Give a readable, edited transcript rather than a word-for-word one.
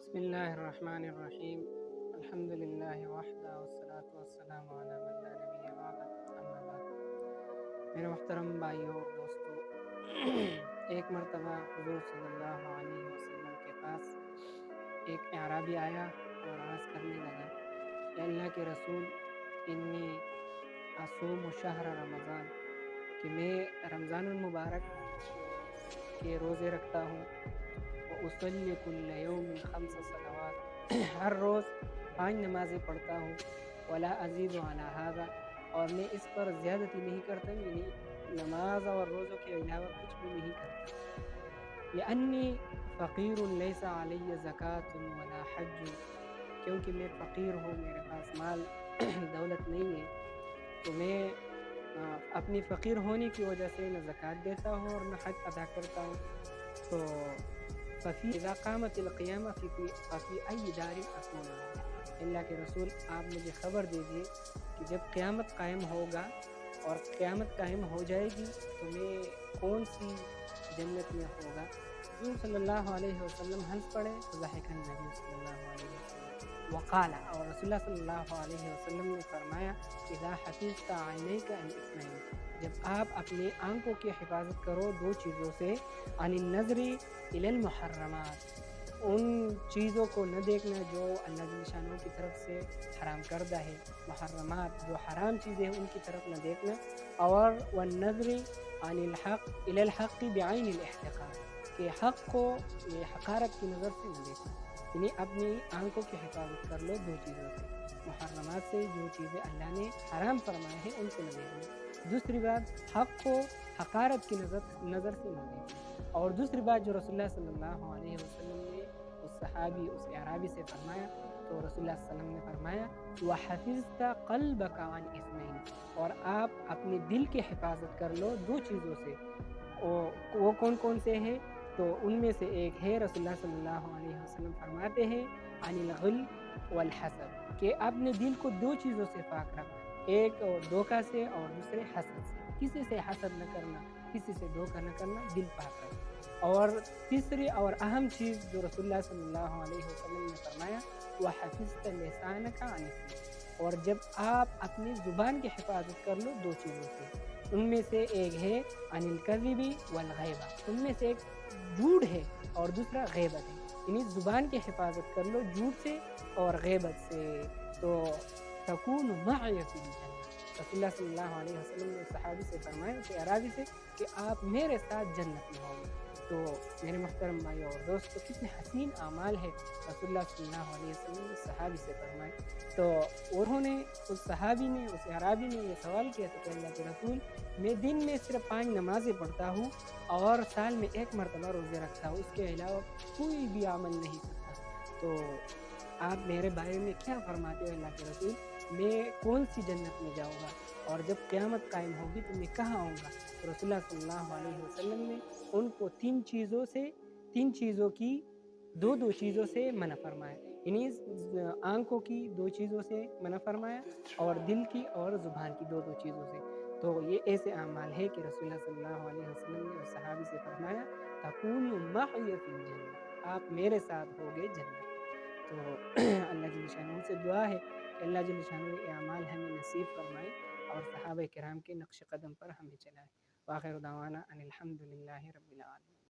بسم الله الرحمن الرحیم الحمد للہ وحدہ والصلاة والسلام علی من لا نبی بعد اما بعد۔ میرے محترم بھائیوں اور دوستوں، ایک مرتبہ حضور صلی اللہ علیہ وسلم کے پاس ایک اعرابی آیا اور عرض کرنے لگا کہ اللہ کے رسول، انی اصوم شہر رمضان، کہ میں رمضان المبارک کے روزے رکھتا ہوں، وأصلی کل یوم 5 صلوات، ہر روز 5 نمازیں پڑھتا ہوں، ولا ازید علی ھذا، اور میں اس پر زیادتی نہیں کرتا، یعنی نماز اور روزوں کے علاوہ کچھ بھی نہیں کرتا۔ لأنی فقیر لیس علی زکوۃ ولا حج، کیونکہ میں فقیر ہوں، میرے پاس مال دولت نہیں ہے، تو میں اپنی فقیر ہونے کی وجہ سے نہ زکوٰۃ دیتا ہوں اور نہ حج ادا کرتا ہوں۔ تو ففی اذا قامت القیامہ ففی ای دار اکون، اللہ کے رسول آپ مجھے خبر دیجیے کہ جب قیامت قائم ہوگا اور قیامت قائم ہو جائے گی تو میں کون سی جنت میں ہوگا؟ حضور صلی اللہ علیہ وسلم ہنس پڑے، فضحک النبی صلی اللہ علیہ وسلم وقال، اور رسول اللہ صلی اللہ علیہ وسلم نے فرمایا، اذا حفظت عینیک عن اثنین، جب آپ اپنی آنکھوں کی حفاظت کرو دو چیزوں سے، عن النظر الی المحرمات، ان چیزوں کو نہ دیکھنا جو اللہ جل شانہ کی طرف سے حرام کردہ ہے، محرمات جو حرام چیزیں ہیں ان کی طرف نہ دیکھنا، اور والنظر عن الحق الی الحق بعین الاحتقار، کہ حق کو یہ حقارت کی نظر سے نہ دیکھنا، یعنی اپنی آنکھوں کی حفاظت کر لو دو چیزوں سے، محرمات سے جو چیزیں اللہ نے حرام فرمائے ہیں ان کو نہ دیکھنا، دوسری بات حق کو حقارت کی نظر سے نہ دیکھنا، اور دوسری بات جو رسول اللہ صلی اللہ علیہ وسلم نے اس اعرابی سے فرمایا، تو رسول اللہ صلی اللہ علیہ وسلم نے فرمایا وَحَفِظْتَ قَلْبَكَ عَنْ اثْنَيْنِ، اور آپ اپنے دل کی حفاظت کر لو دو چیزوں سے، وہ کون کون سے ہیں؟ تو ان میں سے ایک ہے، رسول اللہ صلی اللہ علیہ وسلم فرماتے ہیں عن الغل والحسد، کہ اپنے دل کو دو چیزوں سے پاک رکھنا، ایک دھوکہ سے اور دوسرے حسد سے، کسی سے حسد نہ کرنا، کسی سے دھوکہ نہ کرنا، دل پاک رکھنا۔ اور تیسری اور اہم چیز جو رسول اللہ صلی اللہ علیہ وسلم نے فرمایا، وَحَفِظْتَ لِسَانَكَ عَنِ اثْنَيْنِ، اور جب آپ اپنی زبان کی حفاظت کر لو دو چیزوں سے، ان میں سے ایک ہے عن الکذب والغیبہ، ان میں سے ایک جھوٹ ہے اور دوسرا غیبت ہے، یعنی زبان کی حفاظت کر لو جھوٹ سے اور غیبت سے، تو تکون معی فی الجنہ، رسول اللہ صلی اللہ علیہ وسلم نے صحابی سے فرمایا، اس عرابی سے، کہ آپ میرے ساتھ جنت میں ہوں گے۔ تو میرے محترم بھائی اور دوستو، کتنے حسین اعمال ہے رسول اللہ صلی اللہ علیہ وسلم نے صحابی سے فرمائے۔ تو انہوں نے، اس صحابی نے، اس عرابی نے یہ سوال کیا تھا کہ اللہ کے رسول، میں دن میں صرف 5 نمازیں پڑھتا ہوں اور سال میں 1 مرتبہ روزے رکھتا ہوں، اس کے علاوہ کوئی بھی عمل نہیں کرتا، تو آپ میرے بارے میں کیا فرماتے ہو اللہ کے رسول؟ میں کون سی جنت میں جاؤں گا، اور جب قیامت قائم ہوگی تو میں کہاں آؤں گا؟ تو رسول اللہ صلی اللہ علیہ وسلم نے ان کو 3 چیزوں کی دو چیزوں سے منع فرمایا، یعنی آنکھوں کی 2 چیزوں سے منع فرمایا، اور دل کی اور زبان کی 2 چیزوں سے۔ تو یہ ایسے اعمال ہے کہ رسول اللہ صلی اللہ علیہ وسلم نے اس صحابی سے فرمایا تکون معی فی الجنہ، آپ میرے ساتھ ہوگے جنت میں۔ تو اللہ جل شانہ سے دعا ہے کہ اللہ جل شانہ یہ اعمال ہمیں نصیب فرمائے اور صحابہ کرام کے نقش قدم پر ہمیں چلائے۔ وآخر دعوانا ان الحمد للہ رب العالمین۔